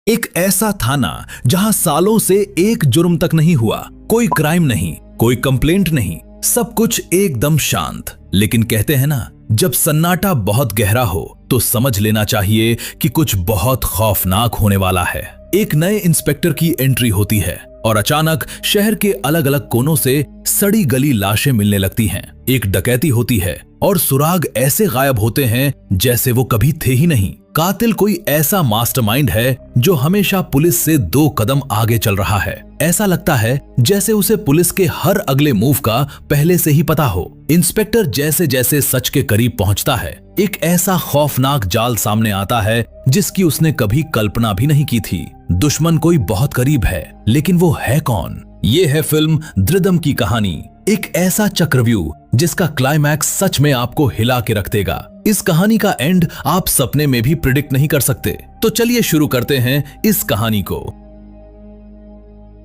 एक ऐसा थाना जहां सालों से एक जुर्म तक नहीं हुआ, कोई क्राइम नहीं, कोई कंप्लेंट नहीं, सब कुछ एकदम शांत। लेकिन कहते हैं ना, जब सन्नाटा बहुत गहरा हो तो समझ लेना चाहिए कि कुछ बहुत खौफनाक होने वाला है। एक नए इंस्पेक्टर की एंट्री होती है और अचानक शहर के अलग अलग कोनों से सड़ी गली लाशें मिलने लगती हैं। एक डकैती होती है और सुराग ऐसे गायब होते हैं जैसे वो कभी थे ही नहीं। कातिल कोई ऐसा मास्टरमाइंड है जो हमेशा पुलिस से 2 कदम आगे चल रहा है। ऐसा लगता है जैसे उसे पुलिस के हर अगले मूव का पहले से ही पता हो। इंस्पेक्टर जैसे जैसे सच के करीब पहुंचता है, एक ऐसा खौफनाक जाल सामने आता है जिसकी उसने कभी कल्पना भी नहीं की थी। दुश्मन कोई बहुत करीब है, लेकिन वो है कौन? ये है फिल्म द्रिदम की कहानी, एक ऐसा चक्रव्यूह जिसका क्लाइमैक्स सच में आपको हिला के रख देगा। इस कहानी का एंड आप सपने में भी प्रिडिक्ट नहीं कर सकते। तो चलिए शुरू करते हैं इस कहानी को।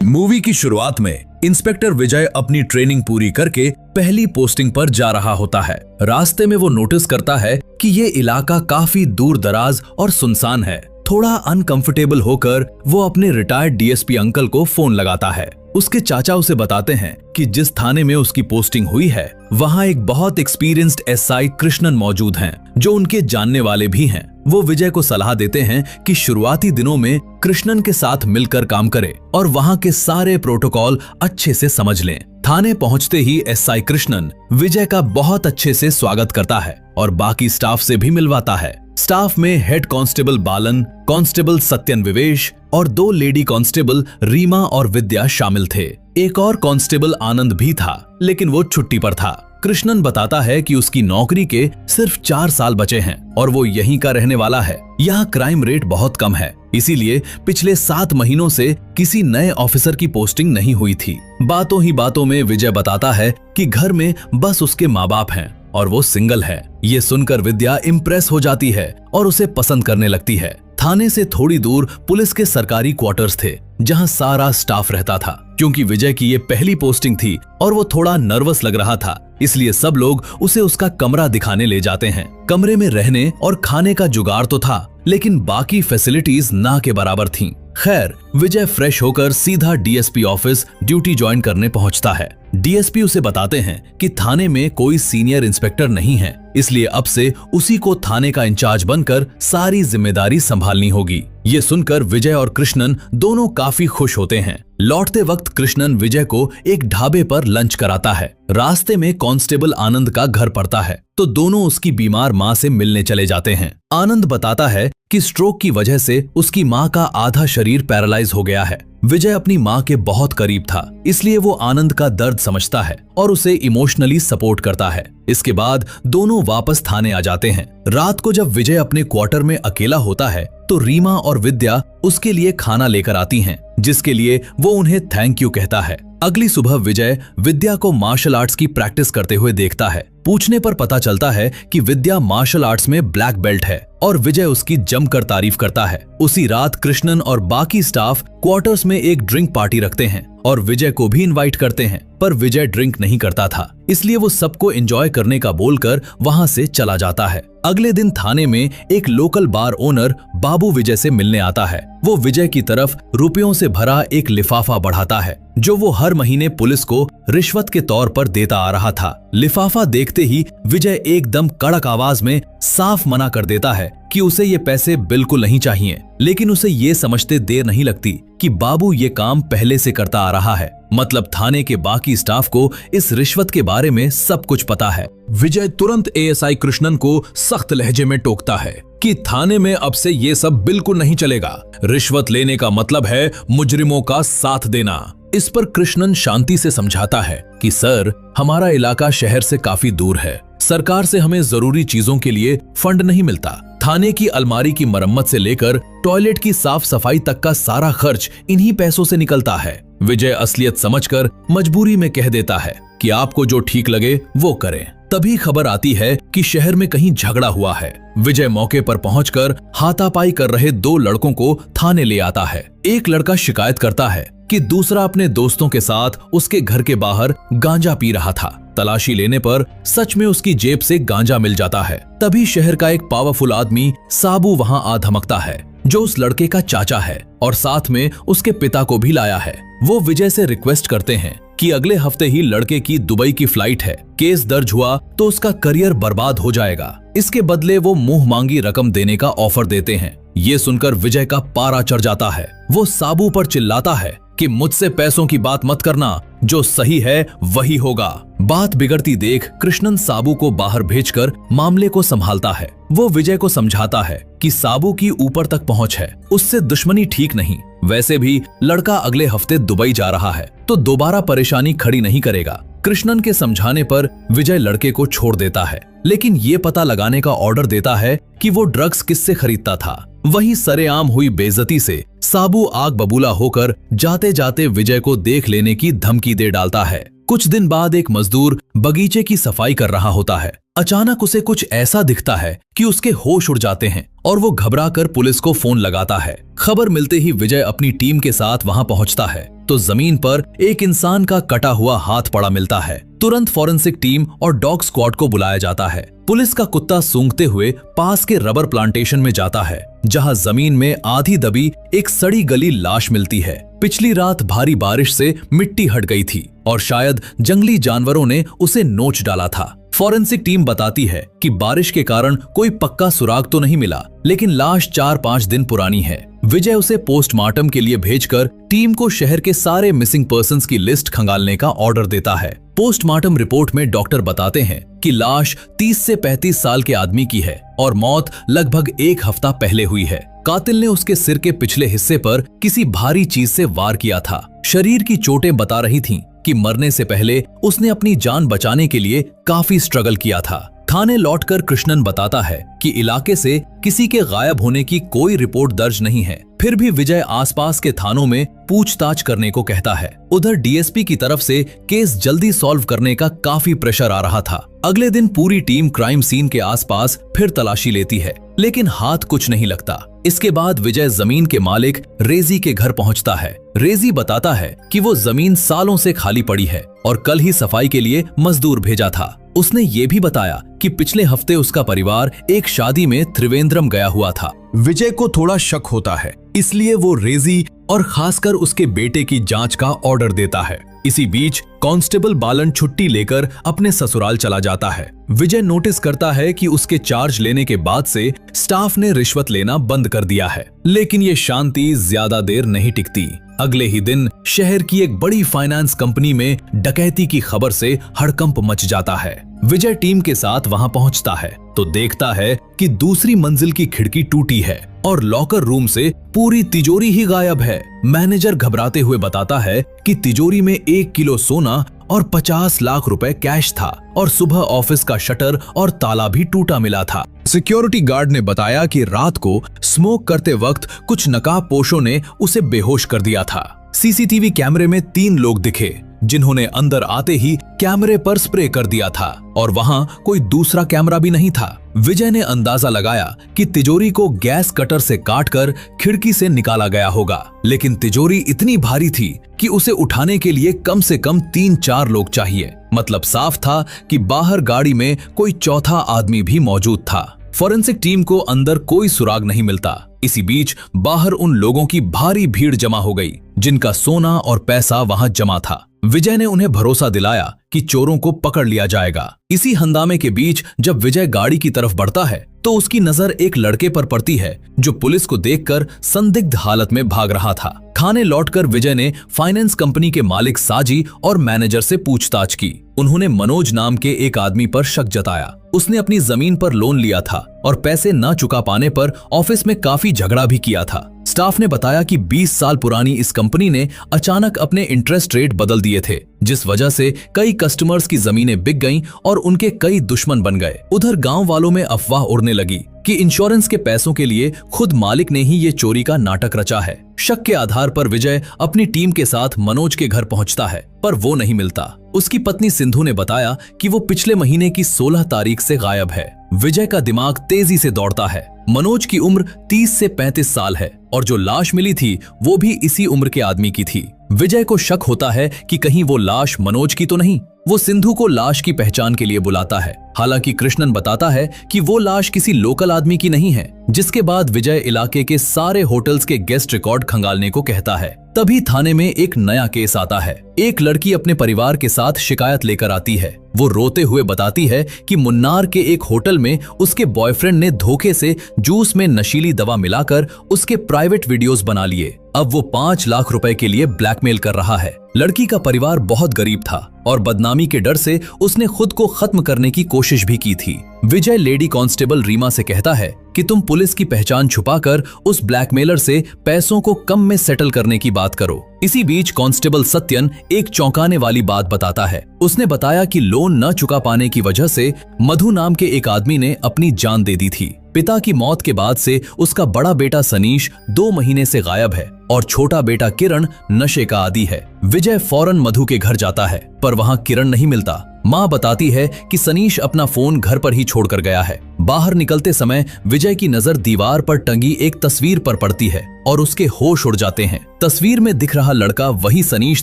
मूवी की शुरुआत में इंस्पेक्टर विजय अपनी ट्रेनिंग पूरी करके पहली पोस्टिंग पर जा रहा होता है। रास्ते में वो नोटिस करता है कि ये इलाका काफी दूर दराज और सुनसान है। थोड़ा अनकंफर्टेबल होकर वो अपने रिटायर्ड डीएसपी अंकल को फोन लगाता है। उसके चाचा उसे बताते हैं कि जिस थाने में उसकी पोस्टिंग हुई है वहां एक बहुत एक्सपीरियंस्ड एसआई कृष्णन मौजूद हैं, जो उनके जानने वाले भी हैं। वो विजय को सलाह देते हैं कि शुरुआती दिनों में कृष्णन के साथ मिलकर काम करे और वहां के सारे प्रोटोकॉल अच्छे से समझ लें। थाने पहुंचते ही एसआई कृष्णन विजय का बहुत अच्छे से स्वागत करता है और बाकी स्टाफ से भी मिलवाता है। स्टाफ में हेड कांस्टेबल बालन, कांस्टेबल सत्यन विवेश और 2 लेडी कांस्टेबल रीमा और विद्या शामिल थे। एक और कांस्टेबल आनंद भी था, लेकिन वो छुट्टी पर था। कृष्णन बताता है कि उसकी नौकरी के सिर्फ 4 साल बचे हैं और वो यहीं का रहने वाला है। यहाँ क्राइम रेट बहुत कम है, इसीलिए पिछले 7 महीनों से किसी नए ऑफिसर की पोस्टिंग नहीं हुई थी। बातों ही बातों में विजय बताता है कि घर में बस उसके माँ बाप हैं और वो सिंगल है। ये सुनकर विद्या इम्प्रेस हो जाती है और उसे पसंद करने लगती है। थाने से थोड़ी दूर पुलिस के सरकारी क्वार्टर्स थे, जहां सारा स्टाफ रहता था। क्योंकि विजय की ये पहली पोस्टिंग थी और वो थोड़ा नर्वस लग रहा था, इसलिए सब लोग उसे उसका कमरा दिखाने ले जाते हैं। कमरे में रहने और खाने का जुगाड़ तो था, लेकिन बाकी फैसिलिटीज ना के बराबर थीं। खैर, विजय फ्रेश होकर सीधा डीएसपी ऑफिस ड्यूटी ज्वाइन करने पहुंचता है। डीएसपी उसे बताते हैं कि थाने में कोई सीनियर इंस्पेक्टर नहीं है, इसलिए अब से उसी को थाने का इंचार्ज बनकर सारी जिम्मेदारी संभालनी होगी। ये सुनकर विजय और कृष्णन दोनों काफी खुश होते हैं। लौटते वक्त कृष्णन विजय को एक ढाबे पर लंच कराता है। रास्ते में कांस्टेबल आनंद का घर पड़ता है, तो दोनों उसकी बीमार माँ से मिलने चले जाते हैं। आनंद बताता है कि स्ट्रोक की वजह से उसकी माँ का आधा शरीर पैरालाइज हो गया है। विजय अपनी माँ के बहुत करीब था, इसलिए वो आनंद का दर्द समझता है और उसे इमोशनली सपोर्ट करता है। इसके बाद दोनों वापस थाने आ जाते हैं। रात को जब विजय अपने क्वार्टर में अकेला होता है तो रीमा और विद्या उसके लिए खाना लेकर आती हैं, जिसके लिए वो उन्हें थैंक यू कहता है। अगली सुबह विजय विद्या को मार्शल आर्ट्स की प्रैक्टिस करते हुए देखता है। पूछने पर पता चलता है कि विद्या मार्शल आर्ट्स में ब्लैक बेल्ट है और विजय उसकी जमकर तारीफ करता है। उसी रात कृष्णन और बाकी स्टाफ क्वार्टर्स में एक ड्रिंक पार्टी रखते हैं और विजय को भी इनवाइट करते हैं, पर विजय ड्रिंक नहीं करता था, इसलिए वो सबको एंजॉय करने का बोलकर वहां से चला जाता है। अगले दिन थाने में एक लोकल बार ओनर बाबू विजय से मिलने आता है। वो विजय की तरफ रुपयों से भरा एक लिफाफा बढ़ाता है, जो वो हर महीने पुलिस को रिश्वत के तौर पर देता आ रहा था। लिफाफा देखते ही विजय एकदम कड़क आवाज में साफ मना कर देता है कि उसे ये पैसे बिल्कुल नहीं चाहिए, लेकिन उसे ये समझते देर नहीं लगती कि बाबू ये काम पहले से करता आ रहा है। मतलब थाने के बाकी स्टाफ को इस रिश्वत के बारे में सब कुछ पता है। विजय तुरंत एएसआई कृष्णन को सख्त लहजे में टोकता है कि थाने में अब से ये सब बिल्कुल नहीं चलेगा। रिश्वत लेने का मतलब है मुजरिमों का साथ देना। इस पर कृष्णन शांति से समझाता है कि सर, हमारा इलाका शहर से काफी दूर है। सरकार से हमें जरूरी चीजों के लिए फंड नहीं मिलता। थाने की अलमारी की मरम्मत से लेकर टॉयलेट की साफ सफाई तक का सारा खर्च इन्हीं पैसों से निकलता है। विजय असलियत समझकर मजबूरी में कह देता है कि आपको जो ठीक लगे वो करें। तभी खबर आती है कि शहर में कहीं झगड़ा हुआ है। विजय मौके पर पहुंचकर हाथापाई कर रहे 2 लड़कों को थाने ले आता है। एक लड़का शिकायत करता है कि दूसरा अपने दोस्तों के साथ उसके घर के बाहर गांजा पी रहा था। तलाशी लेने पर सच में उसकी जेब से गांजा मिल जाता है। तभी शहर का एक पावरफुल आदमी साबू वहां आ धमकता है, जो उस लड़के का चाचा है और साथ में उसके पिता को भी लाया है। वो विजय से रिक्वेस्ट करते हैं कि अगले हफ्ते ही लड़के की दुबई की फ्लाइट है, केस दर्ज हुआ तो उसका करियर बर्बाद हो जाएगा। इसके बदले वो मुंह मांगी रकम देने का ऑफर देते हैं। ये सुनकर विजय का पारा चढ़ जाता है। वो साबू पर चिल्लाता है कि मुझसे पैसों की बात मत करना, जो सही है वही होगा। बात बिगड़ती देख कृष्णन साबू को बाहर भेजकर मामले को संभालता है। वो विजय को समझाता है कि साबू की ऊपर तक पहुंच है, उससे दुश्मनी ठीक नहीं। वैसे भी लड़का अगले हफ्ते दुबई जा रहा है तो दोबारा परेशानी खड़ी नहीं करेगा। कृष्णन के समझाने पर विजय लड़के को छोड़ देता है, लेकिन ये पता लगाने का ऑर्डर देता है कि वो ड्रग्स किससे खरीदता था। वहीं सरेआम हुई बेइज्जती से साबू आग बबूला होकर जाते जाते विजय को देख लेने की धमकी दे डालता है। कुछ दिन बाद एक मजदूर बगीचे की सफाई कर रहा होता है। अचानक उसे कुछ ऐसा दिखता है कि उसके होश उड़ जाते हैं और वो घबरा कर पुलिस को फोन लगाता है। खबर मिलते ही विजय अपनी टीम के साथ वहां पहुंचता है तो जमीन पर एक इंसान का कटा हुआ हाथ पड़ा मिलता है। तुरंत फॉरेंसिक टीम और डॉग स्क्वाड को बुलाया जाता है। पुलिस का कुत्ता सूंघते हुए पास के रबर प्लांटेशन में जाता है, जहां जमीन में आधी दबी एक सड़ी गली लाश मिलती है। पिछली रात भारी बारिश से मिट्टी हट गई थी और शायद जंगली जानवरों ने उसे नोच डाला था। फॉरेंसिक टीम बताती है कि बारिश के कारण कोई पक्का सुराग तो नहीं मिला, लेकिन लाश 4-5 दिन पुरानी है। विजय उसे पोस्टमार्टम के लिए भेजकर टीम को शहर के सारे मिसिंग पर्संस की लिस्ट खंगालने का ऑर्डर देता है। पोस्टमार्टम रिपोर्ट में डॉक्टर बताते हैं कि लाश 30 से 35 साल के आदमी की है और मौत लगभग 1 हफ्ता पहले हुई है। कातिल ने उसके सिर के पिछले हिस्से पर किसी भारी चीज से वार किया था। शरीर की चोटें बता रही थीं कि मरने से पहले उसने अपनी जान बचाने के लिए काफी स्ट्रगल किया था। थाने लौटकर कृष्णन बताता है कि इलाके से किसी के गायब होने की कोई रिपोर्ट दर्ज नहीं है। फिर भी विजय आसपास के थानों में पूछताछ करने को कहता है। उधर डीएसपी की तरफ से केस जल्दी सॉल्व करने का काफी प्रेशर आ रहा था। अगले दिन पूरी टीम क्राइम सीन के आसपास फिर तलाशी लेती है, लेकिन हाथ कुछ नहीं लगता। इसके बाद विजय जमीन के मालिक रेजी के घर पहुंचता है। रेजी बताता है कि वो जमीन सालों से खाली पड़ी है और कल ही सफाई के लिए मजदूर भेजा था। उसने ये भी बताया कि पिछले हफ्ते उसका परिवार एक शादी में त्रिवेंद्रम गया हुआ था। विजय को थोड़ा शक होता है, इसलिए वो रेजी और खासकर उसके बेटे की जांच का ऑर्डर देता है। इसी बीच कांस्टेबल बालन छुट्टी लेकर अपने ससुराल चला जाता है। विजय नोटिस करता है कि उसके चार्ज लेने के बाद से स्टाफ ने रिश्वत लेना बंद कर दिया है, लेकिन ये शांति ज्यादा देर नहीं टिकती। अगले ही दिन शहर की एक बड़ी फाइनेंस कंपनी में डकैती की खबर से हड़कंप मच जाता है। विजय टीम के साथ वहां पहुंचता है तो देखता है कि दूसरी मंजिल की खिड़की टूटी है और लॉकर रूम से पूरी तिजोरी ही गायब है। मैनेजर घबराते हुए बताता है कि तिजोरी में 1 किलो सोना और 50 लाख रुपए कैश था और सुबह ऑफिस का शटर और ताला भी टूटा मिला था। सिक्योरिटी गार्ड ने बताया कि रात को स्मोक करते वक्त कुछ नकाबपोशों ने उसे बेहोश कर दिया था। सीसीटीवी कैमरे में 3 लोग दिखे, जिन्होंने अंदर आते ही कैमरे पर स्प्रे कर दिया था और वहां कोई दूसरा कैमरा भी नहीं था। विजय ने अंदाजा लगाया कि तिजोरी को गैस कटर से काटकर खिड़की से निकाला गया होगा, लेकिन तिजोरी इतनी भारी थी कि उसे उठाने के लिए कम से कम 3-4 लोग चाहिए। मतलब साफ था कि बाहर गाड़ी में कोई चौथा आदमी भी मौजूद था। फॉरेंसिक टीम को अंदर कोई सुराग नहीं मिलता। इसी बीच बाहर उन लोगों की भारी भीड़ जमा हो गई, जिनका सोना और पैसा वहां जमा था। विजय ने उन्हें भरोसा दिलाया कि चोरों को पकड़ लिया जाएगा। इसी हंगामे के बीच जब विजय गाड़ी की तरफ बढ़ता है तो उसकी नजर एक लड़के पर पड़ती है जो पुलिस को देखकर संदिग्ध हालत में भाग रहा था। थाने लौटकर विजय ने फाइनेंस कंपनी के मालिक साजी और मैनेजर से पूछताछ की। उन्होंने मनोज नाम के एक आदमी पर शक जताया। उसने अपनी जमीन पर लोन लिया था और पैसे न चुका पाने पर ऑफिस में काफी झगड़ा भी किया था। स्टाफ ने बताया कि 20 साल पुरानी इस कंपनी ने अचानक अपने इंटरेस्ट रेट बदल दिए थे, जिस वजह से कई कस्टमर्स की जमीनें बिक गईं और उनके कई दुश्मन बन गए। उधर गांव वालों में अफवाह उड़ने लगी कि इंश्योरेंस के पैसों के लिए खुद मालिक ने ही ये चोरी का नाटक रचा है। शक के आधार पर विजय अपनी टीम के साथ मनोज के घर पहुंचता है, पर वो नहीं मिलता। उसकी पत्नी सिंधु ने बताया कि वो पिछले महीने की 16 तारीख से गायब है। विजय का दिमाग तेजी से दौड़ता है। मनोज की उम्र 30 से 35 साल है और जो लाश मिली थी वो भी इसी उम्र के आदमी की थी। विजय को शक होता है कि कहीं वो लाश मनोज की तो नहीं। वो सिंधु को लाश की पहचान के लिए बुलाता है। हालांकि कृष्णन बताता है कि वो लाश किसी लोकल आदमी की नहीं है। जिसके बाद विजय इलाके के सारे होटल्स के गेस्ट रिकॉर्ड खंगालने को कहता है। तभी थाने में एक नया केस आता है। एक लड़की अपने परिवार के साथ शिकायत लेकर आती है। वो रोते हुए बताती है कि मुन्नार के एक होटल में उसके बॉयफ्रेंड ने धोखे से जूस में नशीली दवा मिलाकर उसके प्राइवेट वीडियोस बना लिए। अब वो 5 लाख रुपए के लिए ब्लैकमेल कर रहा है। लड़की का परिवार बहुत गरीब था और बदनामी के डर से उसने खुद को खत्म करने की कोशिश भी की थी। विजय लेडी कांस्टेबल रीमा से कहता है कि तुम पुलिस की पहचान छुपाकर उस ब्लैकमेलर से पैसों को कम में सेटल करने की बात करो। इसी बीच कांस्टेबल सत्यन एक चौंकाने वाली बात बताता है। उसने बताया कि लोन न चुका पाने की वजह से मधु नाम के एक आदमी ने अपनी जान दे दी थी। पिता की मौत के बाद से उसका बड़ा बेटा सनीश 2 महीने से गायब है और छोटा बेटा किरण नशे का आदी है। विजय फौरन मधु के घर जाता है पर वहां किरण नहीं मिलता। माँ बताती है कि सनीश अपना फोन घर पर ही छोड़कर गया है। बाहर निकलते समय विजय की नजर दीवार पर टंगी एक तस्वीर पर पड़ती है और उसके होश उड़ जाते हैं। तस्वीर में दिख रहा लड़का वही सनीश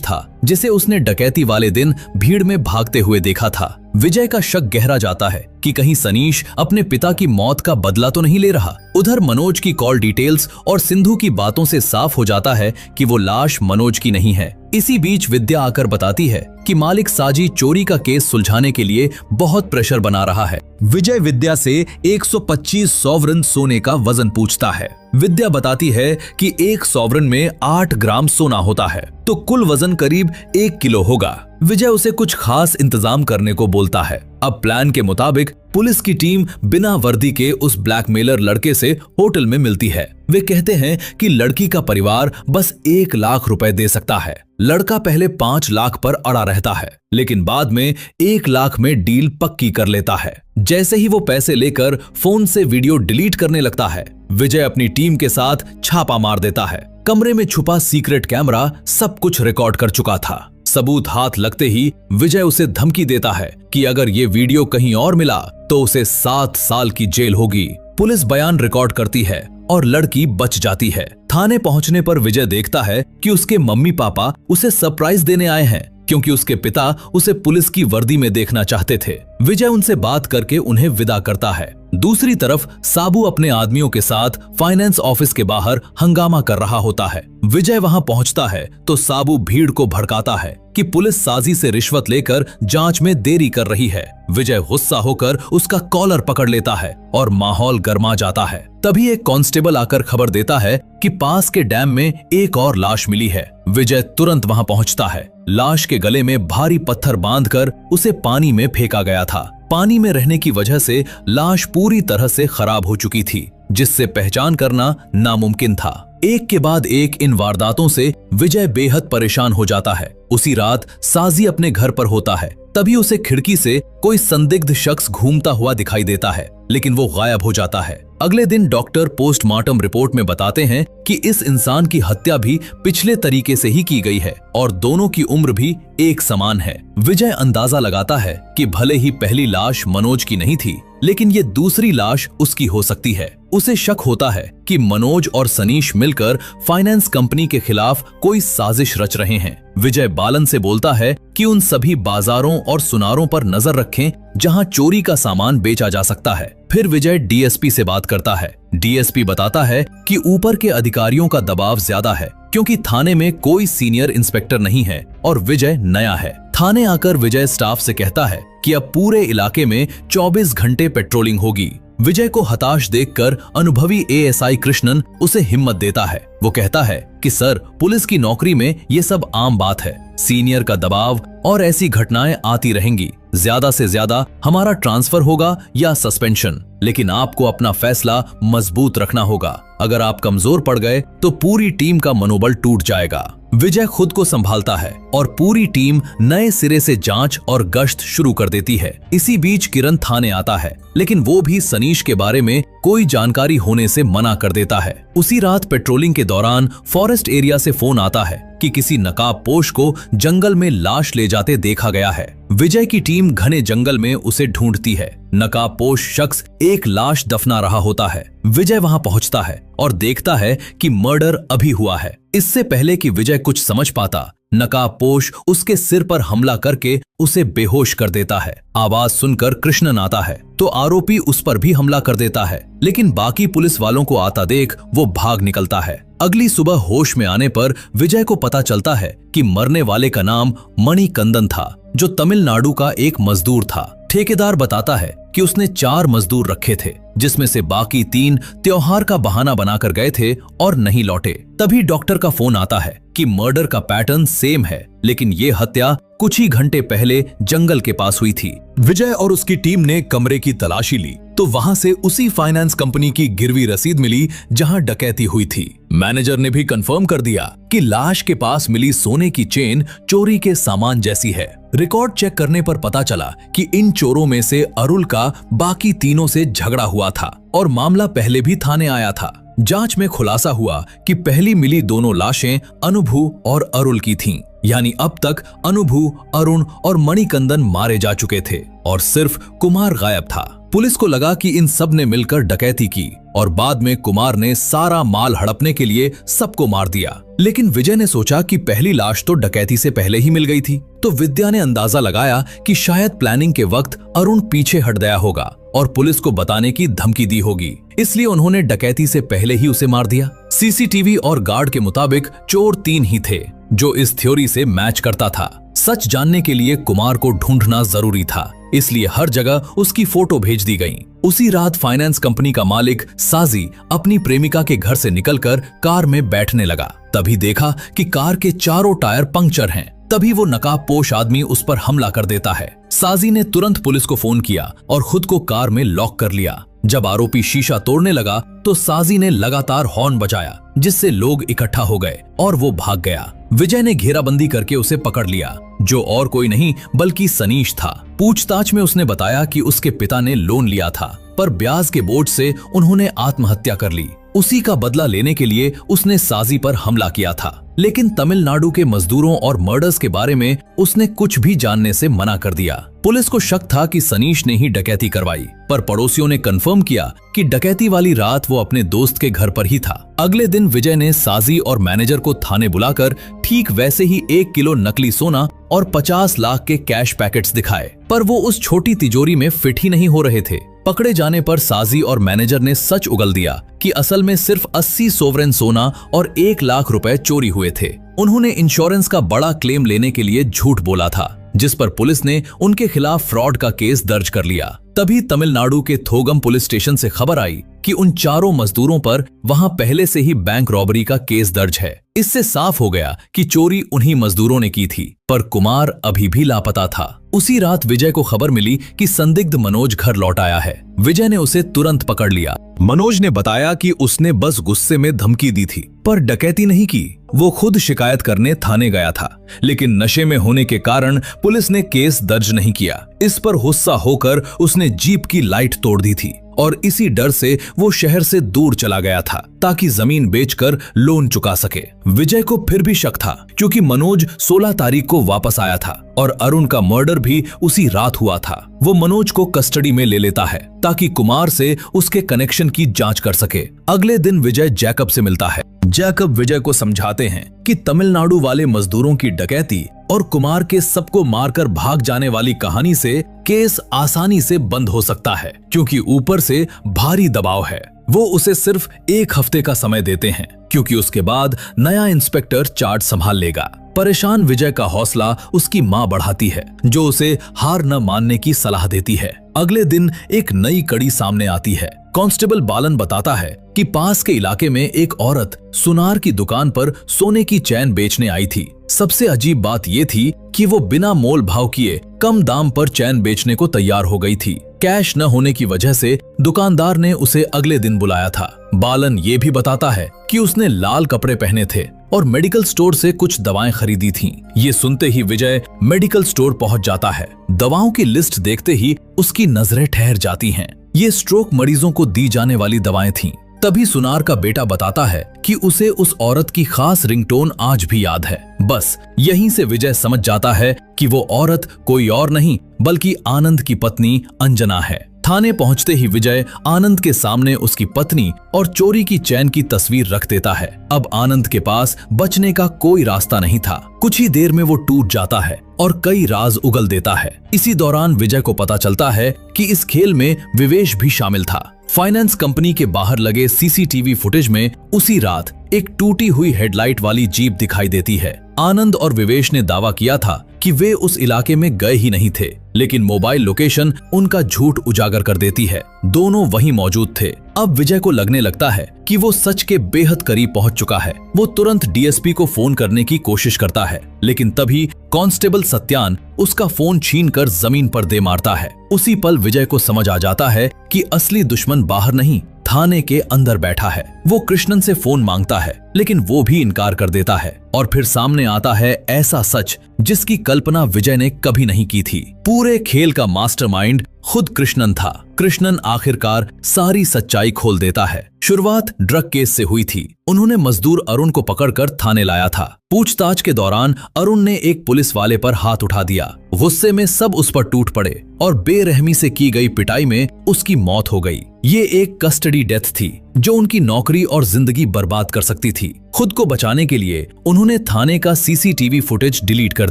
था जिसे उसने डकैती वाले दिन भीड़ में भागते हुए देखा था। विजय का शक गहरा जाता है कि कहीं सनीश अपने पिता की मौत का बदला तो नहीं ले रहा। उधर मनोज की कॉल डिटेल्स और सिंधु की बातों से साफ हो जाता है कि वो लाश मनोज की नहीं है। इसी बीच विद्या आकर बताती है कि मालिक साजी चोरी का केस सुलझाने के लिए बहुत प्रेशर बना रहा है। विजय विद्या से 125 सॉवरन सोने का वजन पूछता है। विद्या बताती है कि एक सॉवरन में 8 ग्राम सोना होता है तो कुल वजन करीब 1 किलो होगा। विजय उसे कुछ खास इंतजाम करने को बोलता है। अब प्लान के मुताबिक पुलिस की टीम बिना वर्दी के उस ब्लैकमेलर लड़के से होटल में मिलती है। वे कहते हैं कि लड़की का परिवार बस 1 लाख रुपए दे सकता है। लड़का पहले 5 लाख पर अड़ा रहता है लेकिन बाद में 1 लाख में डील पक्की कर लेता है। जैसे ही वो पैसे लेकर फोन से वीडियो डिलीट करने लगता है, विजय अपनी टीम के साथ छापा मार देता है। कमरे में छुपा सीक्रेट कैमरा सब कुछ रिकॉर्ड कर चुका था। सबूत हाथ लगते ही विजय उसे धमकी देता है कि अगर ये वीडियो कहीं और मिला तो उसे 7 साल की जेल होगी। पुलिस बयान रिकॉर्ड करती है और लड़की बच जाती है। थाने पहुंचने पर विजय देखता है कि उसके मम्मी पापा उसे सरप्राइज देने आए हैं क्योंकि उसके पिता उसे पुलिस की वर्दी में देखना चाहते थे। विजय उनसे बात करके उन्हें विदा करता है। दूसरी तरफ साबू अपने आदमियों के साथ फाइनेंस ऑफिस के बाहर हंगामा कर रहा होता है। विजय वहां पहुंचता है तो साबू भीड़ को भड़काता है कि पुलिस साजी से रिश्वत लेकर जांच में देरी कर रही है। विजय गुस्सा होकर उसका कॉलर पकड़ लेता है और माहौल गर्मा जाता है। तभी एक कांस्टेबल आकर खबर देता है कि पास के डैम में एक और लाश मिली है। विजय तुरंत वहां पहुंचता है। लाश के गले में भारी पत्थर बांधकर उसे पानी में फेंका गया था। पानी में रहने की वजह से लाश पूरी तरह से खराब हो चुकी थी जिससे पहचान करना नामुमकिन था। एक के बाद एक इन वारदातों से विजय बेहद परेशान हो जाता है। उसी रात साजी अपने घर पर होता है। तभी उसे खिड़की से कोई संदिग्ध शख्स घूमता हुआ दिखाई देता है लेकिन वो गायब हो जाता है। अगले दिन डॉक्टर पोस्टमार्टम रिपोर्ट में बताते हैं कि इस इंसान की हत्या भी पिछले तरीके से ही की गई है और दोनों की उम्र भी एक समान है। विजय अंदाजा लगाता है कि भले ही पहली लाश मनोज की नहीं थी लेकिन ये दूसरी लाश उसकी हो सकती है। उसे शक होता है कि मनोज और सनीश मिलकर फाइनेंस कंपनी के खिलाफ कोई साजिश रच रहे हैं। विजय बालन से बोलता है कि उन सभी बाजारों और सुनारों पर नजर रखें जहां चोरी का सामान बेचा जा सकता है। फिर विजय डीएसपी से बात करता है। डीएसपी बताता है कि ऊपर के अधिकारियों का दबाव ज्यादा है क्योंकि थाने में कोई सीनियर इंस्पेक्टर नहीं है और विजय नया है। थाने आकर विजय स्टाफ से कहता है कि अब पूरे इलाके में 24 घंटे पेट्रोलिंग होगी। विजय को हताश देखकर अनुभवी एएसआई कृष्णन उसे हिम्मत देता है। वो कहता है कि सर, पुलिस की नौकरी में ये सब आम बात है। सीनियर का दबाव और ऐसी घटनाएं आती रहेंगी। ज्यादा से ज्यादा हमारा ट्रांसफर होगा या सस्पेंशन, लेकिन आपको अपना फैसला मजबूत रखना होगा। अगर आप कमजोर पड़ गए तो पूरी टीम का मनोबल टूट जाएगा। विजय खुद को संभालता है और पूरी टीम नए सिरे से जांच और गश्त शुरू कर देती है। इसी बीच किरण थाने आता है लेकिन वो भी सनीश के बारे में कोई जानकारी होने से मना कर देता है। उसी रात पेट्रोलिंग के दौरान फॉरेस्ट एरिया से फोन आता है कि किसी नकाबपोश को जंगल में लाश ले जाते देखा गया है। विजय की टीम घने जंगल में उसे ढूंढती है। नकाबपोश शख्स एक लाश दफना रहा होता है। विजय वहां पहुंचता है और देखता है कि मर्डर अभी हुआ है। इससे पहले कि विजय कुछ समझ पाता, नकाबपोश उसके सिर पर हमला करके उसे बेहोश कर देता है। आवाज सुनकर कृष्णन आता है तो आरोपी उस पर भी हमला कर देता है, लेकिन बाकी पुलिस वालों को आता देख वो भाग निकलता है। अगली सुबह होश में आने पर विजय को पता चलता है कि मरने वाले का नाम मणिकंदन था, जो तमिलनाडु का एक मजदूर था। ठेकेदार बताता है कि उसने 4 मजदूर रखे थे, जिसमें से बाकी 3 त्योहार का बहाना बनाकर गए थे और नहीं लौटे। तभी डॉक्टर का फोन आता है कि मर्डर का पैटर्न सेम है, लेकिन ये हत्या कुछ ही घंटे पहले जंगल के पास हुई थी। विजय और उसकी टीम ने कमरे की तलाशी ली तो वहां से उसी फाइनेंस कंपनी की गिरवी रसीद मिली जहां डकैती हुई थी। मैनेजर ने भी कंफर्म कर दिया कि लाश के पास मिली सोने की चेन चोरी के सामान जैसी है। रिकॉर्ड चेक करने पर पता चला कि इन चोरों में से अरुल का बाकी तीनों से झगड़ा हुआ था और मामला पहले भी थाने आया था। जांच में खुलासा हुआ कि पहली मिली दोनों लाशें अनुभू और अरुल की थीं, यानी अब तक अनुभू, अरुण और मणिकंदन मारे जा चुके थे और सिर्फ कुमार गायब था। पुलिस को लगा कि इन सब ने मिलकर डकैती की और बाद में कुमार ने सारा माल हड़पने के लिए सबको मार दिया। लेकिन विजय ने सोचा कि पहली लाश तो डकैती से पहले ही मिल गई थी, तो विद्या ने अंदाजा लगाया कि शायद प्लानिंग के वक्त अरुण पीछे हट गया होगा और पुलिस को बताने की धमकी दी होगी, इसलिए उन्होंने डकैती से पहले ही उसे मार दिया। सीसीटीवी और गार्ड के मुताबिक चोर 3 ही थे, जो इस थ्योरी से मैच करता था। सच जानने के लिए कुमार को ढूंढना जरूरी था, इसलिए हर जगह उसकी फोटो भेज दी गई। उसी रात फाइनेंस कंपनी का मालिक साजी अपनी प्रेमिका के घर से निकलकर कार में बैठने लगा। तभी देखा कि कार के चारों टायर पंक्चर हैं। तभी वो नकाबपोश आदमी उस पर हमला कर देता है। साजी ने तुरंत पुलिस को फोन किया और खुद को कार में लॉक कर लिया। जब आरोपी शीशा तोड़ने लगा तो साजी ने लगातार हॉर्न बजाया, जिससे लोग इकट्ठा हो गए और वो भाग गया। विजय ने घेराबंदी करके उसे पकड़ लिया, जो और कोई नहीं बल्कि सनीश था। पूछताछ में उसने बताया कि उसके पिता ने लोन लिया था, पर ब्याज के बोझ से उन्होंने आत्महत्या कर ली। उसी का बदला लेने के लिए उसने साजी पर हमला किया था, लेकिन तमिलनाडु के मजदूरों और मर्डर्स के बारे में उसने कुछ भी जानने से मना कर दिया। पुलिस को शक था कि सनीश ने ही डकैती करवाई, पर पड़ोसियों ने कंफर्म किया कि डकैती वाली रात वो अपने दोस्त के घर पर ही था। अगले दिन विजय ने साजी और मैनेजर को थाने बुलाकर ठीक वैसे ही 1 किलो नकली सोना और 50 लाख के कैश पैकेट्स दिखाए, पर वो उस छोटी तिजोरी में फिट ही नहीं हो रहे थे। पकड़े जाने पर साजी और मैनेजर ने सच उगल दिया कि असल में सिर्फ 80 सोवरेन सोना और 1 लाख रुपए चोरी हुए थे। उन्होंने इंश्योरेंस का बड़ा क्लेम लेने के लिए झूठ बोला था, जिस पर पुलिस ने उनके खिलाफ फ्रॉड का केस दर्ज कर लिया। तभी तमिलनाडु के थोगम पुलिस स्टेशन से खबर आई कि उन चारों मजदूरों पर वहां पहले से ही बैंक रॉबरी का केस दर्ज है। इससे साफ हो गया कि चोरी उन्हीं मजदूरों ने की थी, पर कुमार अभी भी लापता था। उसी रात विजय को खबर मिली कि संदिग्ध मनोज घर लौट आया है। विजय ने उसे तुरंत पकड़ लिया। मनोज ने बताया कि उसने बस गुस्से में धमकी दी थी, पर डकैती नहीं की। वो खुद शिकायत करने थाने गया था, लेकिन नशे में होने के कारण पुलिस ने केस दर्ज नहीं किया। इस पर गुस्सा होकर उसने जीप की लाइट तोड़ दी थी और इसी डर से वो शहर से दूर चला गया था ताकि जमीन बेचकर लोन चुका सके। विजय को फिर भी शक था, क्योंकि मनोज 16 तारीख को वापस आया था और अरुण का मर्डर भी उसी रात हुआ था। वो मनोज को कस्टडी में ले लेता है ताकि कुमार से उसके कनेक्शन की जांच कर सके। अगले दिन विजय जैकब से मिलता है। जैकब विजय को समझाते हैं कि तमिलनाडु वाले मजदूरों की डकैती और कुमार के सबको मारकर भाग जाने वाली कहानी से केस आसानी से बंद हो सकता है, क्योंकि ऊपर से भारी दबाव है। वो उसे सिर्फ 1 हफ्ते का समय देते हैं, क्योंकि उसके बाद नया इंस्पेक्टर चार्ज संभाल लेगा। परेशान विजय का हौसला उसकी मां बढ़ाती है, जो उसे हार न मानने की सलाह देती है। अगले दिन एक नई कड़ी सामने आती है। कांस्टेबल बालन बताता है कि पास के इलाके में एक औरत सुनार की दुकान पर सोने की चैन बेचने आई थी। सबसे अजीब बात ये थी कि वो बिना मोल भाव किए कम दाम पर चैन बेचने को तैयार हो गई थी। कैश न होने की वजह से दुकानदार ने उसे अगले दिन बुलाया था। बालन ये भी बताता है कि उसने लाल कपड़े पहने थे और मेडिकल स्टोर से कुछ दवाएं खरीदी थीं। ये सुनते ही विजय मेडिकल स्टोर पहुंच जाता है। दवाओं की लिस्ट देखते ही उसकी नजरें ठहर जाती हैं। ये स्ट्रोक मरीजों को दी जाने वाली दवाएं थीं। तभी सुनार का बेटा बताता है कि उसे उस औरत की खास रिंगटोन आज भी याद है। बस यहीं से विजय समझ जाता है कि वो औरत कोई और नहीं बल्कि आनंद की पत्नी अंजना है। थाने पहुंचते ही विजय आनंद के सामने उसकी पत्नी और चोरी की चैन की तस्वीर रख देता है। अब आनंद के पास बचने का कोई रास्ता नहीं था। कुछ ही देर में वो टूट जाता है और कई राज उगल देता है। इसी दौरान विजय को पता चलता है कि इस खेल में विवेश भी शामिल था। फाइनेंस कंपनी के बाहर लगे सीसीटीवी फुटेज में उसी रात एक टूटी हुई हेडलाइट वाली जीप दिखाई देती है। आनंद और विवेश ने दावा किया था कि वे उस इलाके में गए ही नहीं थे, लेकिन मोबाइल लोकेशन उनका झूठ उजागर कर देती है। दोनों वहीं मौजूद थे। अब विजय को लगने लगता है कि वो सच के बेहद करीब पहुंच चुका है। वो तुरंत डीएसपी को फोन करने की कोशिश करता है, लेकिन तभी कांस्टेबल सत्यान उसका फोन छीनकर जमीन पर दे मारता है। उसी पल विजय को समझ आ जाता है कि असली दुश्मन बाहर नहीं, थाने के अंदर बैठा है। वो कृष्णन से फोन मांगता है, लेकिन वो भी इनकार कर देता है और फिर सामने आता है ऐसा सच जिसकी कल्पना विजय ने कभी नहीं की थी। पूरे खेल का मास्टरमाइंड खुद कृष्णन था। कृष्णन आखिरकार सारी सच्चाई खोल देता है। शुरुआत ड्रग केस से हुई थी। उन्होंने मजदूर अरुण को पकड़कर थाने लाया था। पूछताछ के दौरान अरुण ने एक पुलिस वाले पर हाथ उठा दिया। गुस्से में सब उस पर टूट पड़े और बेरहमी से की गई पिटाई में उसकी मौत हो गई। ये एक कस्टडी डेथ थी जो उनकी नौकरी और जिंदगी बर्बाद कर सकती थी। खुद को बचाने के लिए उन्होंने थाने का सीसीटीवी फुटेज डिलीट कर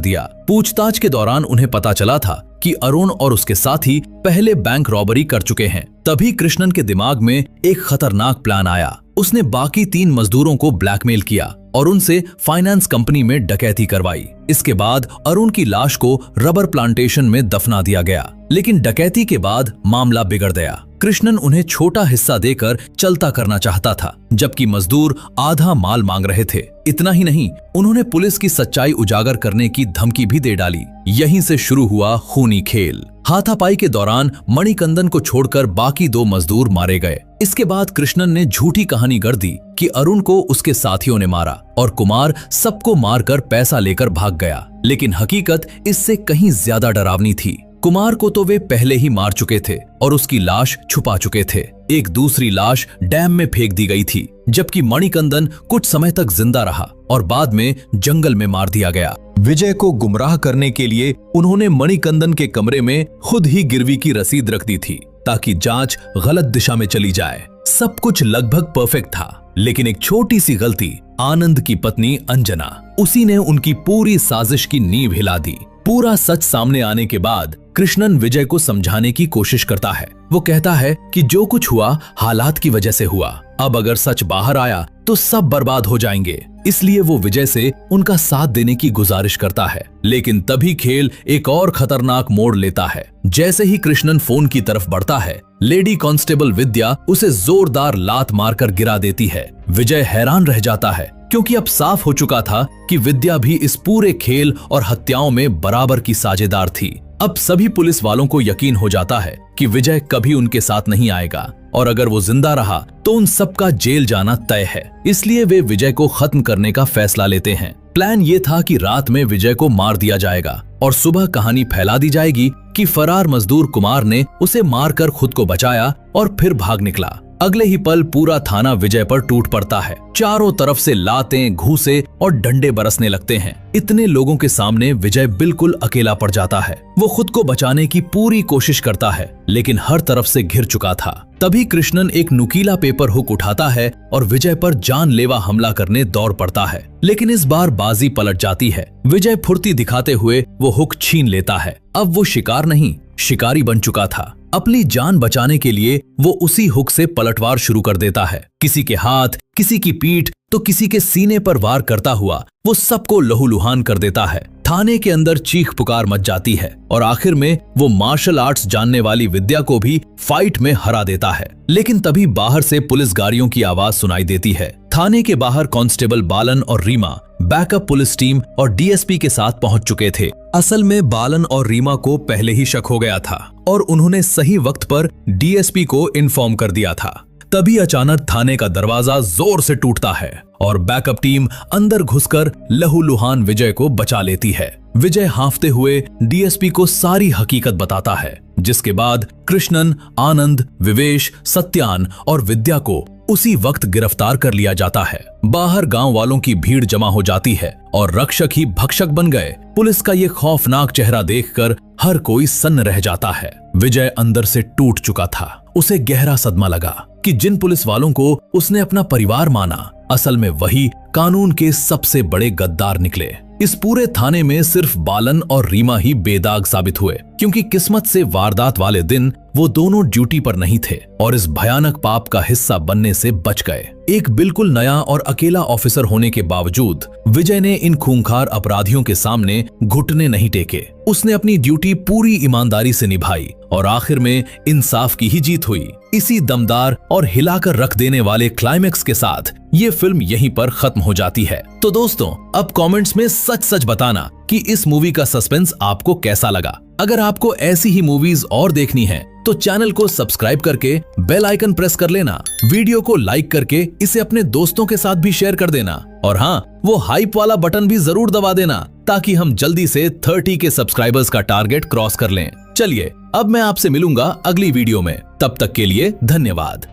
दिया। पूछताछ के दौरान उन्हें पता चला था कि अरुण और उसके साथी पहले बैंक रॉबरी कर चुके हैं। तभी कृष्णन के दिमाग में एक खतरनाक प्लान आया। उसने बाकी 3 मजदूरों को ब्लैकमेल किया और उनसे फाइनेंस कंपनी में डकैती करवाई। इसके बाद अरुण की लाश को रबर प्लांटेशन में दफना दिया गया, लेकिन डकैती के बाद मामला बिगड़ गया। कृष्णन उन्हें छोटा हिस्सा देकर चलता करना चाहता था, जबकि मजदूर आधा माल मांग रहे थे। इतना ही नहीं, उन्होंने पुलिस की सच्चाई उजागर करने की धमकी भी दे डाली। यहीं से शुरू हुआ खूनी खेल। हाथापाई के दौरान मणिकंदन को छोड़कर बाकी 2 मजदूर मारे गए। इसके बाद कृष्णन ने झूठी कहानी गढ़ दी कि अरुण को उसके साथियों ने मारा और कुमार सबको मारकर पैसा लेकर भाग गया। लेकिन हकीकत इससे कहीं ज्यादा डरावनी थी। कुमार को तो वे पहले ही मार चुके थे और उसकी लाश छुपा चुके थे। एक दूसरी लाश डैम में फेंक दी गई थी, जबकि मणिकंदन कुछ समय तक जिंदा रहा और बाद में जंगल में मार दिया गया। विजय को गुमराह करने के लिए उन्होंने मणिकंदन के कमरे में खुद ही गिरवी की रसीद रख दी थी, ताकि जांच गलत दिशा में चली जाए। सब कुछ लगभग परफेक्ट था, लेकिन एक छोटी सी गलती, आनंद की पत्नी अंजना, उसी ने उनकी पूरी साजिश की नींव हिला दी। पूरा सच सामने आने के बाद कृष्णन विजय को समझाने की कोशिश करता है। वो कहता है कि जो कुछ हुआ हालात की वजह से हुआ। अब अगर सच बाहर आया तो सब बर्बाद हो जाएंगे। इसलिए वो विजय से उनका साथ देने की गुजारिश करता है। लेकिन तभी खेल एक और खतरनाक मोड़ लेता है। जैसे ही कृष्णन फोन की तरफ बढ़ता है, लेडी कांस्टेबल विद्या उसे जोरदार लात मारकर गिरा देती है। विजय हैरान रह जाता है, क्योंकि अब साफ हो चुका था कि विद्या भी इस पूरे खेल और हत्याओं में बराबर की साझेदार थी। अब सभी पुलिस वालों को यकीन हो जाता है कि विजय कभी उनके साथ नहीं आएगा और अगर वो जिंदा रहा तो उन सबका जेल जाना तय है। इसलिए वे विजय को खत्म करने का फैसला लेते हैं। प्लान ये था कि रात में विजय को मार दिया जाएगा और सुबह कहानी फैला दी जाएगी कि फरार मजदूर कुमार ने उसे मारकर खुद को बचाया और फिर भाग निकला। अगले ही पल पूरा थाना विजय पर टूट पड़ता है। चारों तरफ से लातें, घूंसे और डंडे बरसने लगते हैं। इतने लोगों के सामने विजय बिल्कुल अकेला पड़ जाता है। वो खुद को बचाने की पूरी कोशिश करता है, लेकिन हर तरफ से घिर चुका था। तभी कृष्णन एक नुकीला पेपर हुक उठाता है और विजय पर जानलेवा हमला करने दौड़ पड़ता है। लेकिन इस बार बाजी पलट जाती है। विजय फुर्ती दिखाते हुए वो हुक छीन लेता है। अब वो शिकार नहीं, शिकारी बन चुका था। अपनी जान बचाने के लिए वो उसी हुक से पलटवार शुरू कर देता है। किसी के हाथ, किसी की पीठ तो किसी के सीने पर वार करता हुआ वो सबको लहूलुहान कर देता है। थाने के अंदर चीख पुकार मच जाती है और आखिर में वो मार्शल आर्ट्स जानने वाली विद्या को भी फाइट में हरा देता है। लेकिन तभी बाहर से पुलिस गाड़ियों की आवाज सुनाई देती है। थाने के बाहर कांस्टेबल बालन और रीमा बैकअप पुलिस टीम और डीएसपी के साथ पहुंच चुके थे। असल में बालन और रीमा को पहले ही शक हो गया था और उन्होंने सही वक्त पर डीएसपी को इन्फॉर्म कर दिया था। तभी अचानक थाने का दरवाजा जोर से टूटता है और बैकअप टीम अंदर घुसकर लहूलुहान विजय को बचा लेती है। विजय हांफते हुए डीएसपी को सारी हकीकत बताता है, जिसके बाद कृष्णन, आनंद, विवेश, सत्यान और विद्या को उसी वक्त गिरफ्तार कर लिया जाता है। बाहर गांव वालों की भीड़ जमा हो जाती है और रक्षक ही भक्षक बन गए। पुलिस का ये खौफनाक चेहरा देखकर हर कोई सन्न रह जाता है। विजय अंदर से टूट चुका था। उसे गहरा सदमा लगा कि जिन पुलिस वालों को उसने अपना परिवार माना, असल में वही कानून के सबसे बड़े गद्दार निकले। इस पूरे थाने में सिर्फ बालन और रीमा ही बेदाग साबित हुए, क्योंकि किस्मत से वारदात वाले दिन वो दोनों ड्यूटी पर नहीं थे और इस भयानक पाप का हिस्सा बनने से बच गए। एक बिल्कुल नया और अकेला ऑफिसर होने के बावजूद विजय ने इन खूंखार अपराधियों के सामने घुटने नहीं टेके। उसने अपनी ड्यूटी पूरी ईमानदारी से निभाई और आखिर में इंसाफ की ही जीत हुई। इसी दमदार और हिलाकर रख देने वाले क्लाइमेक्स के साथ ये फिल्म यहीं पर खत्म हो जाती है। तो दोस्तों, अब कमेंट्स में सच सच बताना कि इस मूवी का सस्पेंस आपको कैसा लगा। अगर आपको ऐसी ही मूवीज और देखनी है तो चैनल को सब्सक्राइब करके बेल आइकन प्रेस कर लेना। वीडियो को लाइक करके इसे अपने दोस्तों के साथ भी शेयर कर देना। और हाँ, वो हाइप वाला बटन भी जरूर दबा देना, ताकि हम जल्दी से 30 के सब्सक्राइबर्स का टारगेट क्रॉस कर लें। चलिए, अब मैं आपसे मिलूंगा अगली वीडियो में। तब तक के लिए धन्यवाद।